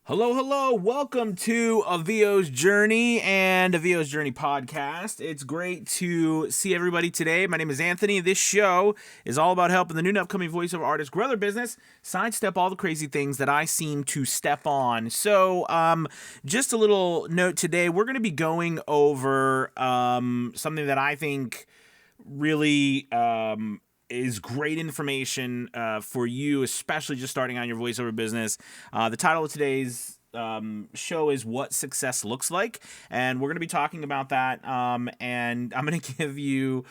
Hello, hello. Welcome to Avio's Journey and Avio's Journey podcast. It's great to see everybody today. My name is Anthony. This show is all about helping the new and upcoming voiceover artists grow their business, sidestep all the crazy things that I seem to step on. So, just a little note today. We're going to be going over something that I think really is great information for you, especially just starting on your voiceover business. The title of today's show is What Success Looks Like, and we're going to be talking about that. And I'm going to give you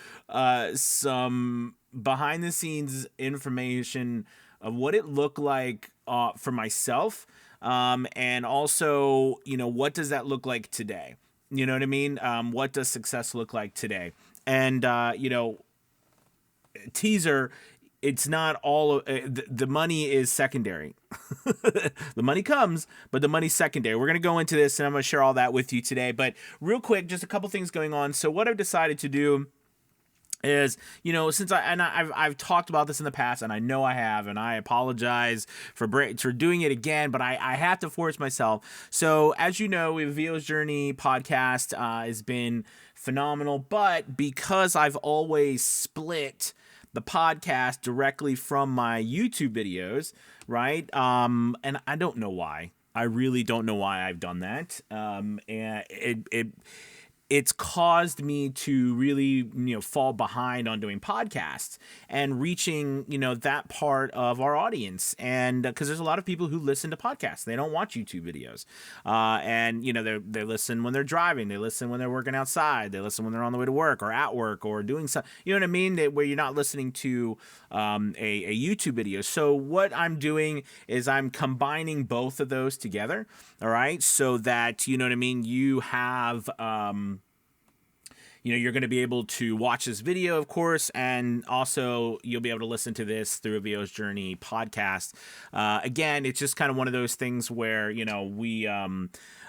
some behind the scenes information of what it looked like for myself, and also, what does that look like today? You know what I mean? What does success look like today? And teaser, it's not all the money is secondary. The money comes, but the money's secondary. We're going to go into this, and I'm going to share all that with you today. But real quick, just a couple things going on. So what I've decided to do is, since I've talked about this in the past, and I know I have, and I apologize for doing it again, but I have to force myself. So as you know, Avio's Journey podcast has been phenomenal, but because I've always split the podcast directly from my YouTube videos, right? And I don't know why. I really don't know why I've done that. And it's caused me to really, fall behind on doing podcasts and reaching, that part of our audience. And because there's a lot of people who listen to podcasts, they don't watch YouTube videos. And, they listen when they're driving, they listen when they're working outside, they listen when they're on the way to work or at work or doing something, you know what I mean? Where you're not listening to a YouTube video. So what I'm doing is I'm combining both of those together. All right. So that, you know what I mean? You have, you're going to be able to watch this video, of course, and also you'll be able to listen to this through Avio's Journey podcast. Again, it's just kind of one of those things where,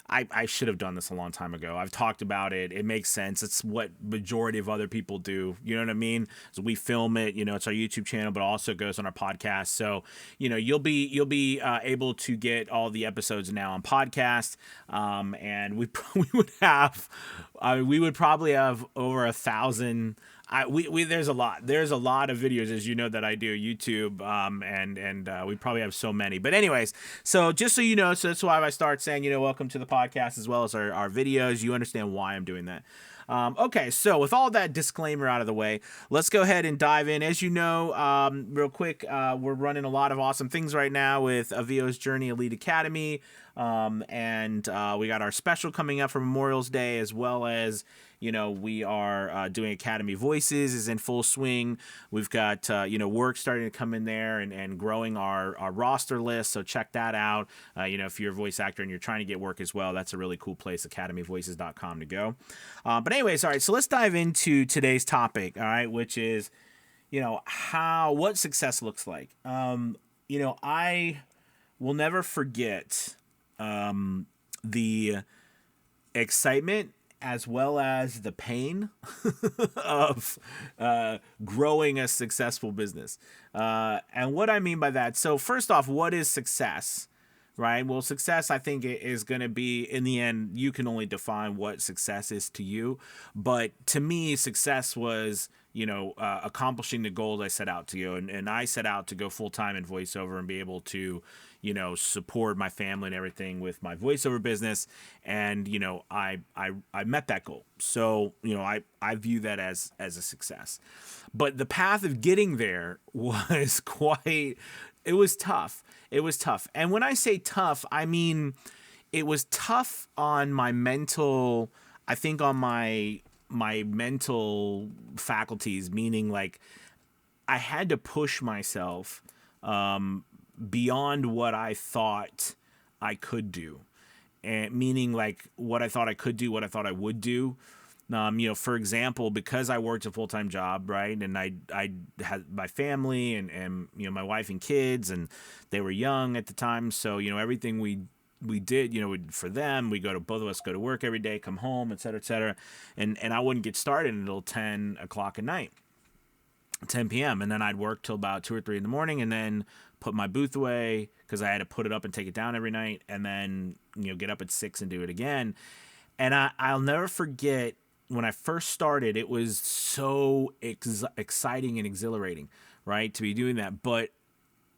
I should have done this a long time ago. I've talked about it. It makes sense. It's what majority of other people do. You know what I mean? So we film it. It's our YouTube channel, but also goes on our podcast. So you'll be able to get all the episodes now on podcast. And we would probably have over 1,000. There's a lot of videos, as you know, that I do YouTube, and we probably have so many. But anyways, so just so you know, so that's why I start saying, welcome to the podcast as well as our videos. You understand why I'm doing that. Okay, so with all that disclaimer out of the way, let's go ahead and dive in. As you know, real quick, we're running a lot of awesome things right now with Avio's Journey Elite Academy, and we got our special coming up for Memorial's Day, as well as we are doing Academy Voices is in full swing. We've got work starting to come in there and growing our roster list. So check that out. If you're a voice actor and you're trying to get work as well, that's a really cool place, academyvoices.com to go. But anyways, all right. So let's dive into today's topic. All right, which is what success looks like. I will never forget the excitement as well as the pain of growing a successful business. And what I mean by that, so first off, what is success? Right? Well, success, I think, is going to be, in the end, you can only define what success is to you. But to me, success was, accomplishing the goals I set out to go. And I set out to go full time in voiceover and be able to, support my family and everything with my voiceover business. And, I met that goal. So, I view that as a success. But the path of getting there was it was tough. It was tough. And when I say tough, I mean, it was tough on my mental, I think on my mental faculties, meaning like I had to push myself beyond what I thought I could do. And meaning like what I thought I could do, what I thought I would do. For example, because I worked a full-time job, right, and I had my family and my wife and kids, and they were young at the time, so everything we did, for them, both of us go to work every day, come home, et cetera, and I wouldn't get started until 10 o'clock at night, 10 p.m., and then I'd work till about 2 or 3 in the morning, and then put my booth away because I had to put it up and take it down every night, and then get up at 6 and do it again. And I'll never forget when I first started. It was so exciting and exhilarating, right, to be doing that. But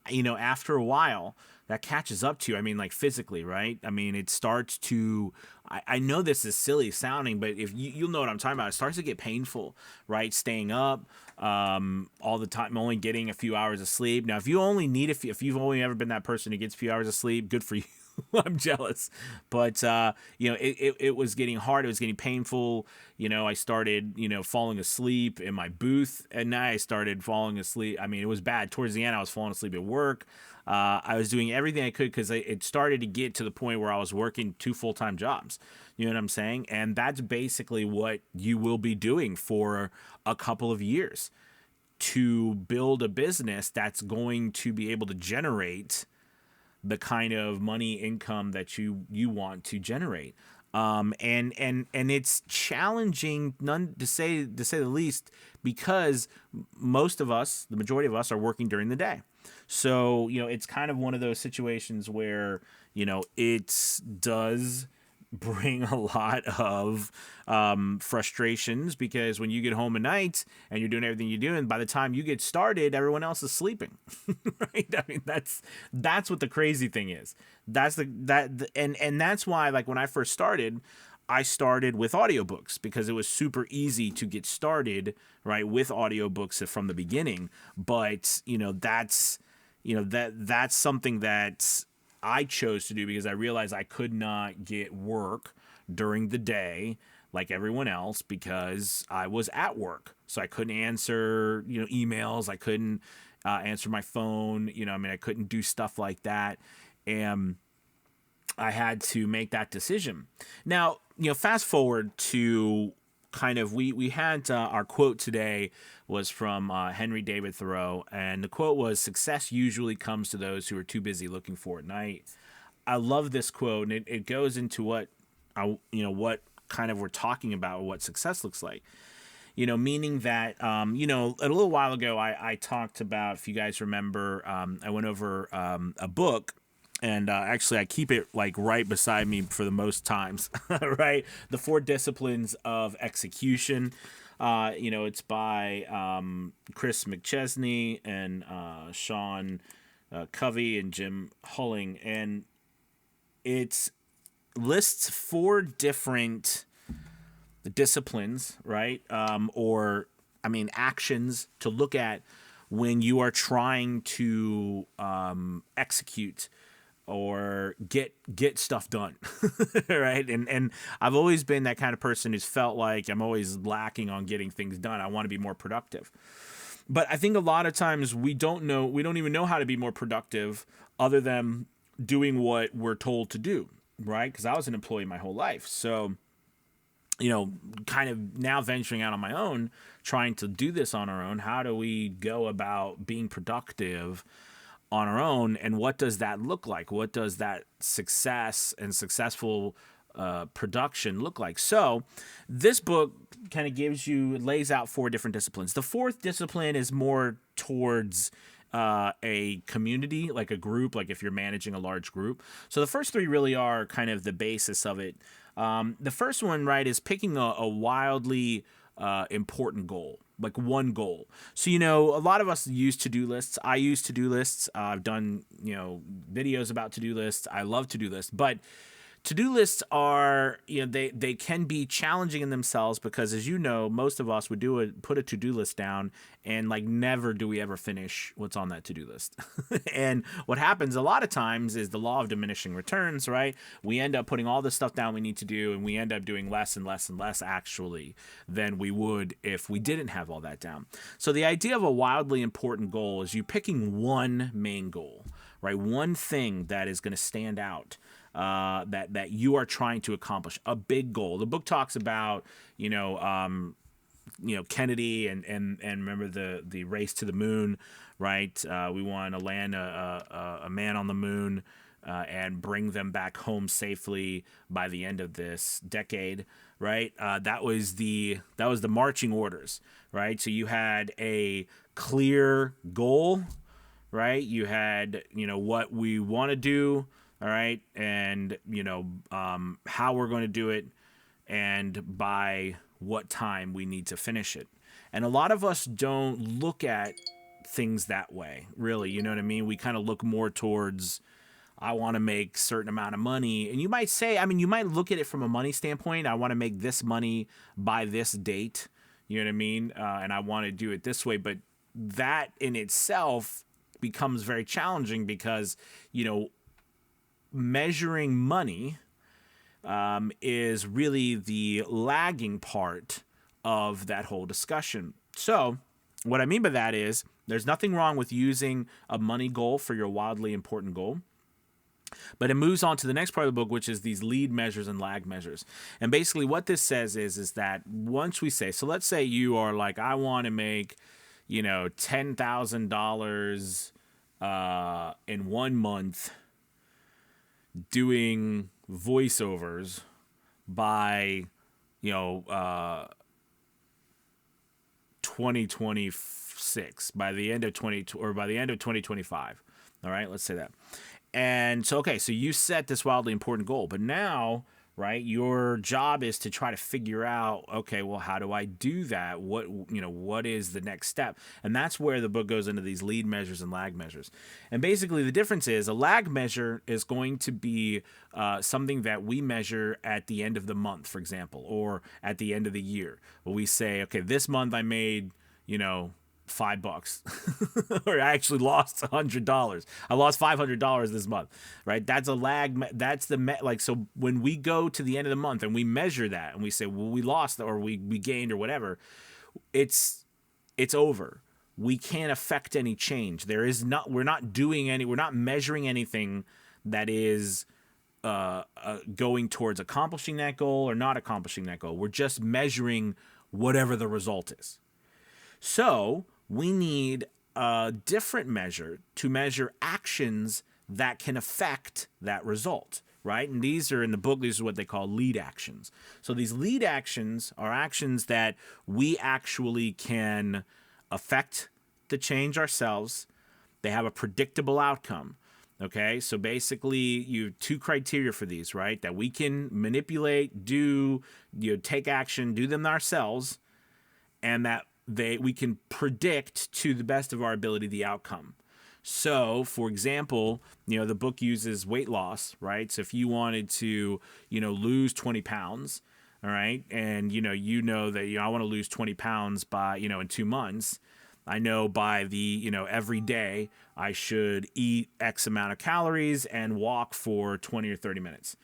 after a while, that catches up to you. I mean, like physically, right? I mean, it starts to, I know this is silly sounding, but if you'll know what I'm talking about, it starts to get painful, right? Staying up all the time, only getting a few hours of sleep. Now, if you only need, if you've only ever been that person who gets a few hours of sleep, good for you. I'm jealous, but it was getting hard. It was getting painful. I started, falling asleep in my booth at night. I started falling asleep. I mean, it was bad. Towards the end, I was falling asleep at work. I was doing everything I could because it started to get to the point where I was working 2 full-time jobs. You know what I'm saying? And that's basically what you will be doing for a couple of years to build a business that's going to be able to generate the kind of money income that you want to generate. And it's challenging, to say the least, because most of us, the majority of us, are working during the day. So, it's kind of one of those situations where, it does bring a lot of frustrations, because when you get home at night and you're doing everything you're doing, by the time you get started, everyone else is sleeping. Right? I mean, that's what the crazy thing is. And that's why, like, when I first started, I started with audiobooks because it was super easy to get started, right, with audiobooks from the beginning. But that's something that I chose to do because I realized I could not get work during the day like everyone else because I was at work. So I couldn't answer, emails. I couldn't answer my phone. I couldn't do stuff like that. And I had to make that decision. Now, fast forward to kind of, we had our quote today was from Henry David Thoreau, and the quote was, "Success usually comes to those who are too busy looking for it." And I love this quote, and it goes into what what kind of we're talking about, what success looks like. Meaning that, a little while ago, I talked about, if you guys remember, I went over a book. And actually, I keep it like right beside me for the most times, right? The 4 Disciplines of Execution. It's by Chris McChesney and Sean Covey and Jim Hulling. And it lists 4 different disciplines, right? Actions to look at when you are trying to execute or get stuff done, right? And I've always been that kind of person who's felt like I'm always lacking on getting things done. I want to be more productive. But I think a lot of times we don't even know how to be more productive other than doing what we're told to do, right? Because I was an employee my whole life. So, kind of now venturing out on my own, trying to do this on our own, how do we go about being productive on our own, and what does that look like? What does that success and successful production look like? So this book kind of lays out 4 different disciplines. The 4th discipline is more towards a community, like a group, like if you're managing a large group. So the first 3 really are kind of the basis of it. The first one, right, is picking a wildly important goal, like one goal. So, a lot of us use to-do lists. I use to-do lists. I've done, videos about to-do lists. I love to-do lists, but to-do lists are, they can be challenging in themselves because, as most of us would put a to-do list down, and like never do we ever finish what's on that to-do list. And what happens a lot of times is the law of diminishing returns, right? We end up putting all the stuff down we need to do, and we end up doing less and less and less actually than we would if we didn't have all that down. So the idea of a wildly important goal is you picking one main goal, right? One thing that is going to stand out. That you are trying to accomplish, a big goal. The book talks about, Kennedy and remember the race to the moon, right? We want to land a man on the moon and bring them back home safely by the end of this decade, right? That was the marching orders, right? So you had a clear goal, right? You had, what we want to do, all right, and how we're going to do it, and by what time we need to finish it. And a lot of us don't look at things that way, really. You know what I mean? We kind of look more towards, I want to make certain amount of money. And you might say, you might look at it from a money standpoint. I want to make this money by this date. You know what I mean? And I want to do it this way. But that in itself becomes very challenging because, measuring money is really the lagging part of that whole discussion. So, what I mean by that is there's nothing wrong with using a money goal for your wildly important goal. But it moves on to the next part of the book, which is these lead measures and lag measures. And basically what this says is that once we say, so let's say you are like, I want to make, $10,000 in 1 month doing voiceovers by, 2026, by the end of 2025. All right, let's say that. And so, okay, so you set this wildly important goal, but now, right, your job is to try to figure out, okay, well, how do I do that? What is the next step? And that's where the book goes into these lead measures and lag measures. And basically the difference is a lag measure is going to be something that we measure at the end of the month, for example, or at the end of the year. Where we say, okay, this month I made, $5 or I actually lost $100. I lost $500 this month, right? That's a lag. That's so when we go to the end of the month and we measure that and we say, well, we lost or we gained or whatever, it's over. We can't affect any change. We're not measuring anything that is going towards accomplishing that goal or not accomplishing that goal. We're just measuring whatever the result is. So we need a different measure to measure actions that can affect that result, right? And these are in the book, these are what they call lead actions. So these lead actions are actions that we actually can affect the change ourselves. They have a predictable outcome. Okay, so basically you have 2 criteria for these, right? That we can manipulate, take action, do them ourselves, and that we can predict to the best of our ability the outcome. So, for example, the book uses weight loss, right? So if you wanted to, lose 20 pounds, all right, and that I want to lose 20 pounds by, in 2 months. I know by the, every day I should eat X amount of calories and walk for 20 or 30 minutes,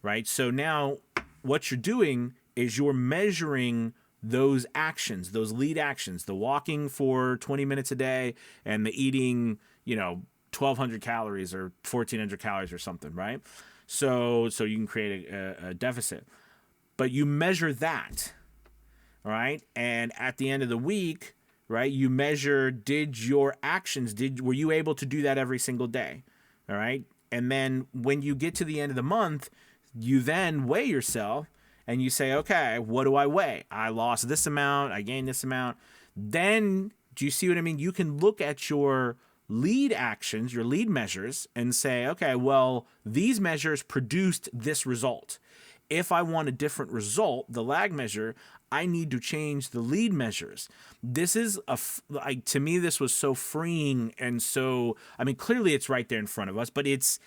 right? So now what you're doing is you're measuring those actions, those lead actions, the walking for 20 minutes a day and the eating, 1,200 calories or 1,400 calories or something, right? So you can create a deficit. But you measure that, all right? And at the end of the week, right, you measure, were you able to do that every single day, all right? And then when you get to the end of the month, you then weigh yourself and you say, okay, what do I weigh? I lost this amount, I gained this amount. Then, do you see what I mean? You can look at your lead actions, your lead measures, and say, okay, well, these measures produced this result. If I want a different result, the lag measure, I need to change the lead measures. This is to me, this was so freeing. And so, clearly it's right there in front of us, but it's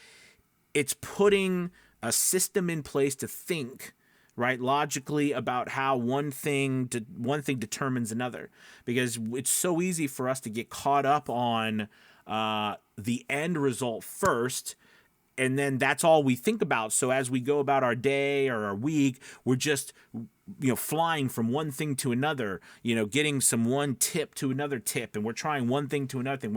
putting a system in place to think, right, logically about how one thing determines another, because it's so easy for us to get caught up on the end result first, and then that's all we think about. So as we go about our day or our week, we're just flying from one thing to another, getting some one tip to another tip, and we're trying one thing to another thing.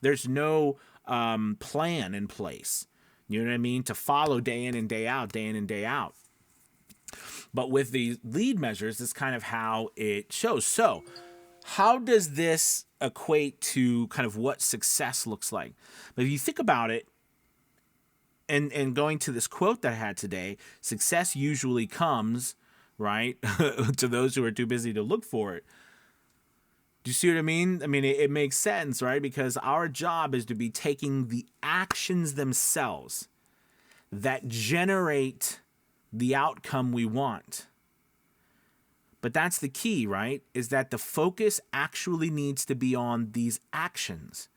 There's no plan in place, you know what I mean, to follow day in and day out, day in and day out. But with the lead measures, that's kind of how it shows. So how does this equate to kind of what success looks like? But if you think about it, and going to this quote that I had today, success usually comes, right, to those who are too busy to look for it. Do you see what I mean? I mean, it makes sense, right? Because our job is to be taking the actions themselves that generate the outcome we want. But that's the key, right? Is that the focus actually needs to be on these actions.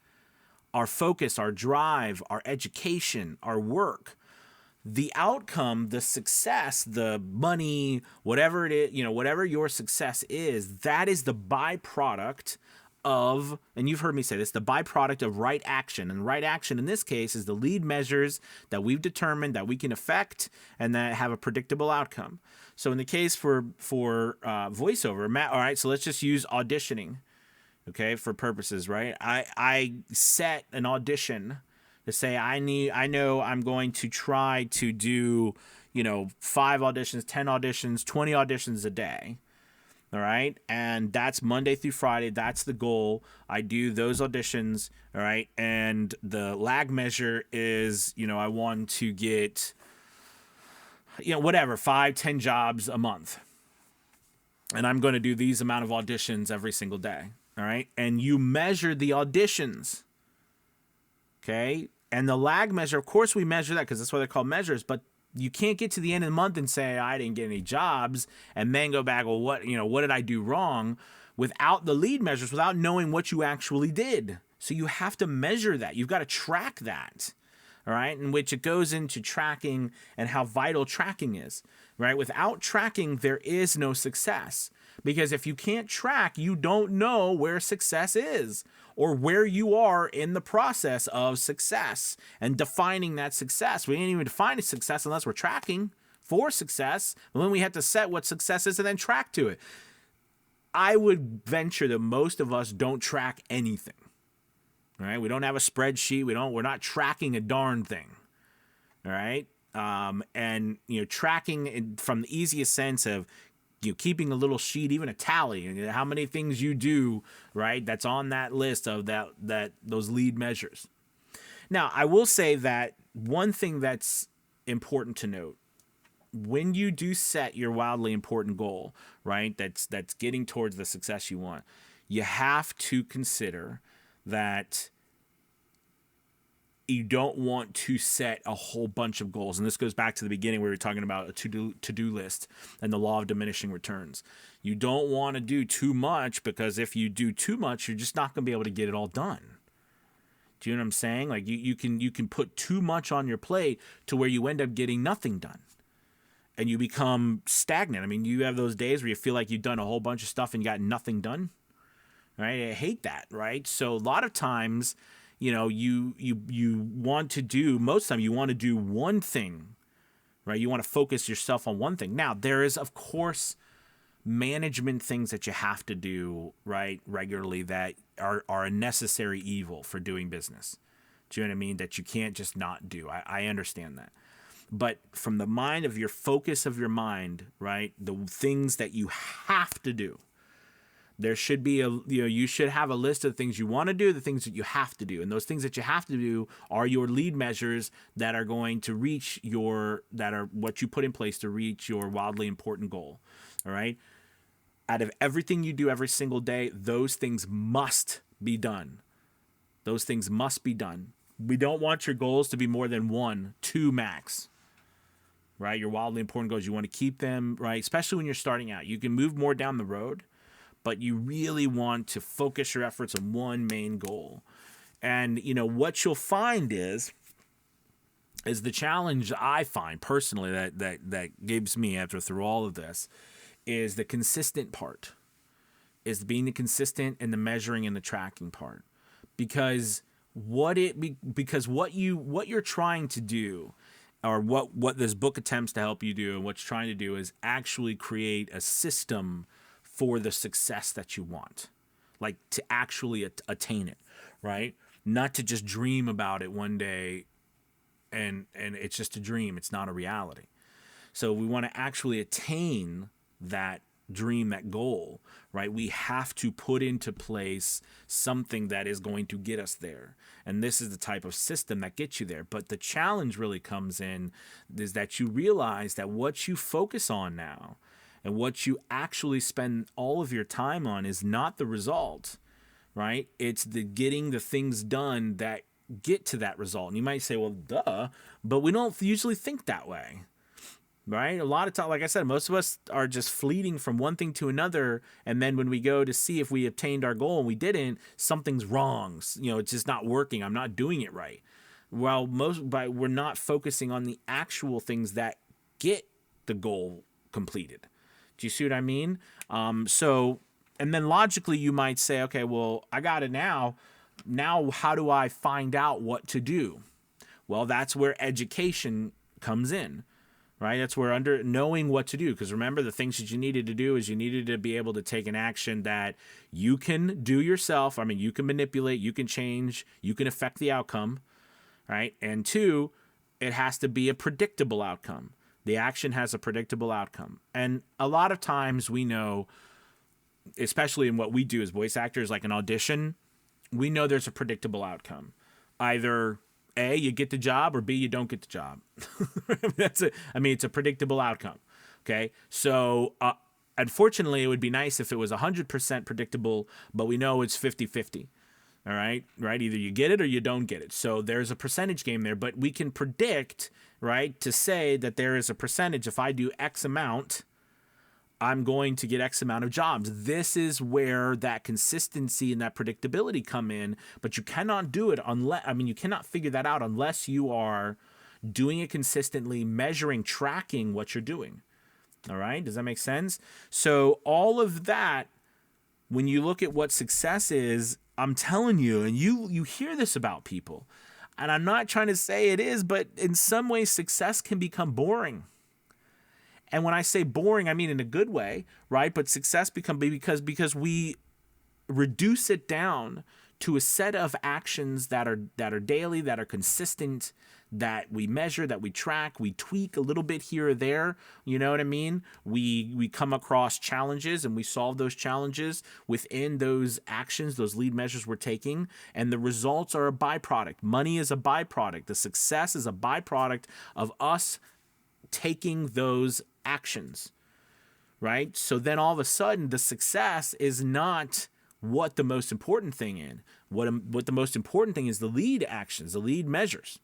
Our focus, our drive, our education, our work. The outcome, the success, the money, whatever it is, whatever your success is, that is the byproduct of, and you've heard me say this, the byproduct of right action. And right action in this case is the lead measures that we've determined that we can affect and that have a predictable outcome. So in the case for voiceover, Matt, all right, so let's just use auditioning, okay, for purposes, right? I set an audition to say I know I'm going to try to do, 5 auditions, 10 auditions, 20 auditions a day. All right. And that's Monday through Friday. That's the goal. I do those auditions. All right. And the lag measure is, I want to get, whatever, 5-10 jobs a month. And I'm going to do these amount of auditions every single day. All right. And you measure the auditions. Okay. And the lag measure, of course, we measure that because that's why they're called measures. But you can't get to the end of the month and say, I didn't get any jobs, and then go back, well, what did I do wrong, without the lead measures, without knowing what you actually did. So you have to measure that. You've got to track that. All right. In which it goes into tracking and how vital tracking is. Right. Without tracking, there is no success. Because if you can't track, you don't know where success is or where you are in the process of success and defining that success. We ain't even define a success unless we're tracking for success. And then we have to set what success is and then track to it. I would venture that most of us don't track anything. All right. We don't have a spreadsheet. We're not tracking a darn thing. All right. And tracking from the easiest sense of, keeping a little sheet, even a tally, how many things you do, right? That's on that list of those lead measures. Now, I will say that one thing that's important to note, when you do set your wildly important goal, right? That's getting towards the success you want. You have to consider that you don't want to set a whole bunch of goals. And this goes back to the beginning where we were talking about a to-do list and the law of diminishing returns. You don't want to do too much, because if you do too much, you're just not going to be able to get it all done. Do you know what I'm saying? Like you can put too much on your plate to where you end up getting nothing done. And you become stagnant. I mean, you have those days where you feel like you've done a whole bunch of stuff and you got nothing done. Right? I hate that, right? So a lot of times, you want to do, most of the time you want to do one thing, right? You want to focus yourself on one thing. Now, there is, of course, management things that you have to do, right, regularly that are a necessary evil for doing business. Do you know what I mean? That you can't just not do. I understand that. But from the mind of your focus of your mind, right, the things that you have to do, there should be you should have a list of things you want to do, the things that you have to do. And those things that you have to do are your lead measures that are going to reach that are what you put in place to reach your wildly important goal. All right. Out of everything you do every single day, those things must be done. Those things must be done. We don't want your goals to be more than 1, 2 max. Right. Your wildly important goals, you want to keep them, right? Especially when you're starting out. You can move more down the road, but you really want to focus your efforts on one main goal. And, what you'll find is the challenge I find personally that gives me after through all of this is the consistent part, is being the consistent and the measuring and the tracking part. Because what you're trying to do, or what this book attempts to help you do and what's trying to do, is actually create a system for the success that you want, like to actually attain it, right? Not to just dream about it one day and it's just a dream. It's not a reality. So we want to actually attain that dream, that goal, right? We have to put into place something that is going to get us there. And this is the type of system that gets you there. But the challenge really comes in is that you realize that what you focus on now, And what you actually spend all of your time on is not the result, right? It's the getting the things done that get to that result. And you might say, well, duh, but we don't usually think that way, right? A lot of time, like I said, most of us are just fleeting from one thing to another. And then when we go to see if we obtained our goal and we didn't, something's wrong. It's just not working. I'm not doing it right. Well, we're not focusing on the actual things that get the goal completed. Do you see what I mean? And then logically you might say, okay, well, I got it now. Now, how do I find out what to do? Well, that's where education comes in, right? That's where knowing what to do. Because remember, the things that you needed to do is you needed to be able to take an action that you can do yourself. I mean, you can manipulate, you can change, you can affect the outcome, right? And two, it has to be a predictable outcome. The action has a predictable outcome. And a lot of times we know, especially in what we do as voice actors, like an audition, we know there's a predictable outcome. Either A, you get the job, or B, you don't get the job. It's a predictable outcome. Okay. So, unfortunately, it would be nice if it was 100% predictable, but we know it's 50-50. All right. Right. Either you get it or you don't get it. So there's a percentage game there, but we can predict, right, to say that there is a percentage. If I do X amount, I'm going to get X amount of jobs. This is where that consistency and that predictability come in, but you cannot do it you cannot figure that out unless you are doing it consistently, measuring, tracking what you're doing. All right. Does that make sense? So all of that, when you look at what success is, I'm telling you, and you hear this about people, and I'm not trying to say it is, but in some ways success can become boring. And when I say boring, I mean in a good way, right? But success because we reduce it down to a set of actions that are daily, that are consistent, that we measure, that we track, we tweak a little bit here or there. You know what I mean? We come across challenges and we solve those challenges within those actions, those lead measures we're taking, and the results are a byproduct. Money is a byproduct. The success is a byproduct of us taking those actions, right? So then all of a sudden the success is not what the most important thing is. What the most important thing is the lead actions, the lead measures.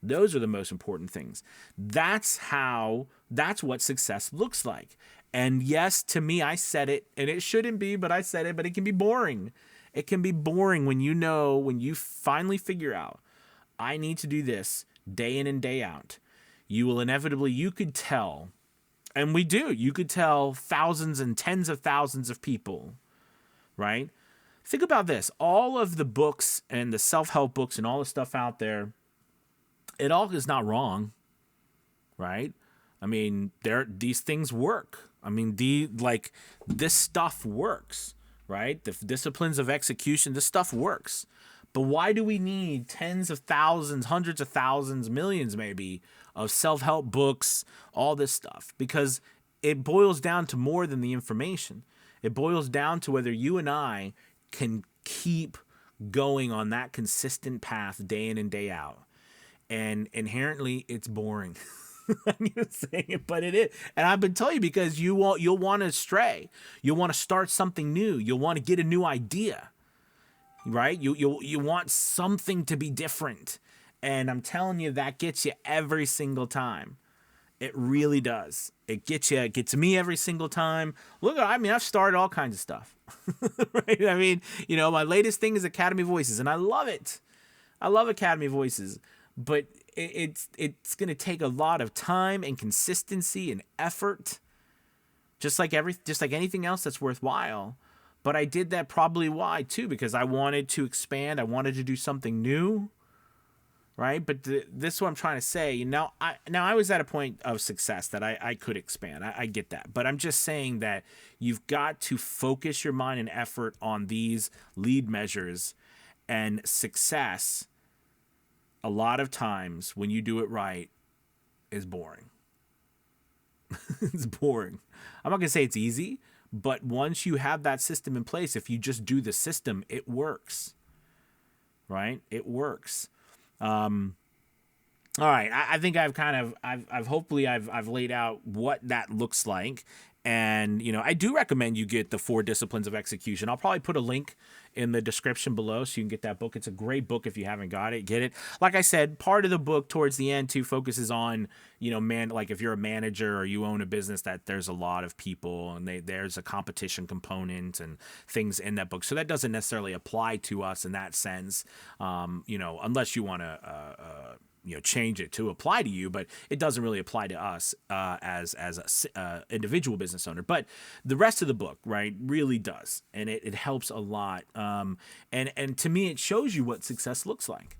Those are the most important things. That's what success looks like. And yes, to me, I said it, and it shouldn't be, but I said it, but it can be boring. It can be boring when you finally figure out, I need to do this day in and day out. You could tell, and we do, you could tell thousands and tens of thousands of people, right? Think about this. All of the books and the self-help books and all the stuff out there, it all is not wrong, right? I mean, these things work. I mean, this stuff works, right? The disciplines of execution, this stuff works. But why do we need tens of thousands, hundreds of thousands, millions maybe of self-help books, all this stuff? Because it boils down to more than the information. It boils down to whether you and I can keep going on that consistent path day in and day out. And inherently, it's boring. I'm even saying it, but it is. And I've been telling you because you'll want to stray. You'll want to start something new. You'll want to get a new idea, right? You want something to be different. And I'm telling you, that gets you every single time. It really does. It gets me every single time. Look, I've started all kinds of stuff, right? I mean, my latest thing is Academy Voices, and I love it. I love Academy Voices, but it's going to take a lot of time and consistency and effort, just like anything else that's worthwhile. But I did that probably too, because I wanted to expand. I wanted to do something new. Right. But this is what I'm trying to say. Now I was at a point of success that I could expand. I get that. But I'm just saying that you've got to focus your mind and effort on these lead measures, and success, a lot of times when you do it right, is boring. It's boring. I'm not going to say it's easy, but once you have that system in place, if you just do the system, it works. Right? It works. All right. I think I've hopefully laid out what that looks like. And, I do recommend you get the 4 Disciplines of Execution. I'll probably put a link in the description below so you can get that book. It's a great book. If you haven't got it, get it. Like I said, part of the book towards the end too focuses on, like if you're a manager or you own a business, that there's a lot of people and there's a competition component and things in that book. So that doesn't necessarily apply to us in that sense, unless you want to, change it to apply to you, but it doesn't really apply to us as a individual business owner. But the rest of the book, right, really does, and it helps a lot. And to me, it shows you what success looks like.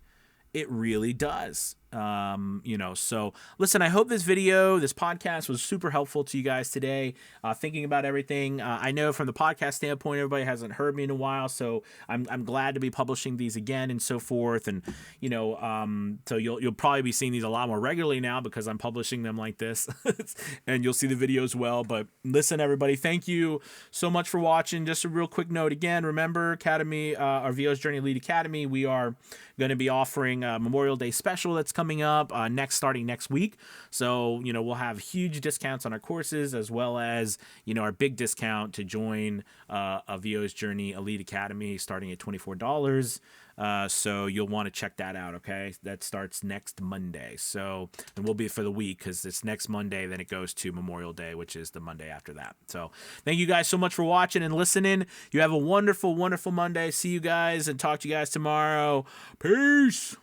It really does. So listen, I hope this podcast was super helpful to you guys today, thinking about everything. I know from the podcast standpoint, everybody hasn't heard me in a while, so I'm glad to be publishing these again and so forth. And, so you'll probably be seeing these a lot more regularly now because I'm publishing them like this and you'll see the videos well. But listen, everybody, thank you so much for watching. Just a real quick note again, remember Academy, our VO's Journey Elite Academy, we are going to be offering a Memorial Day special that's coming up starting next week. So, we'll have huge discounts on our courses as well as, our big discount to join a VO's Journey Elite Academy starting at $24. So you'll want to check that out. Okay. That starts next Monday. So, and we'll be for the week because it's next Monday. Then it goes to Memorial Day, which is the Monday after that. So thank you guys so much for watching and listening. You have a wonderful, wonderful Monday. See you guys and talk to you guys tomorrow. Peace.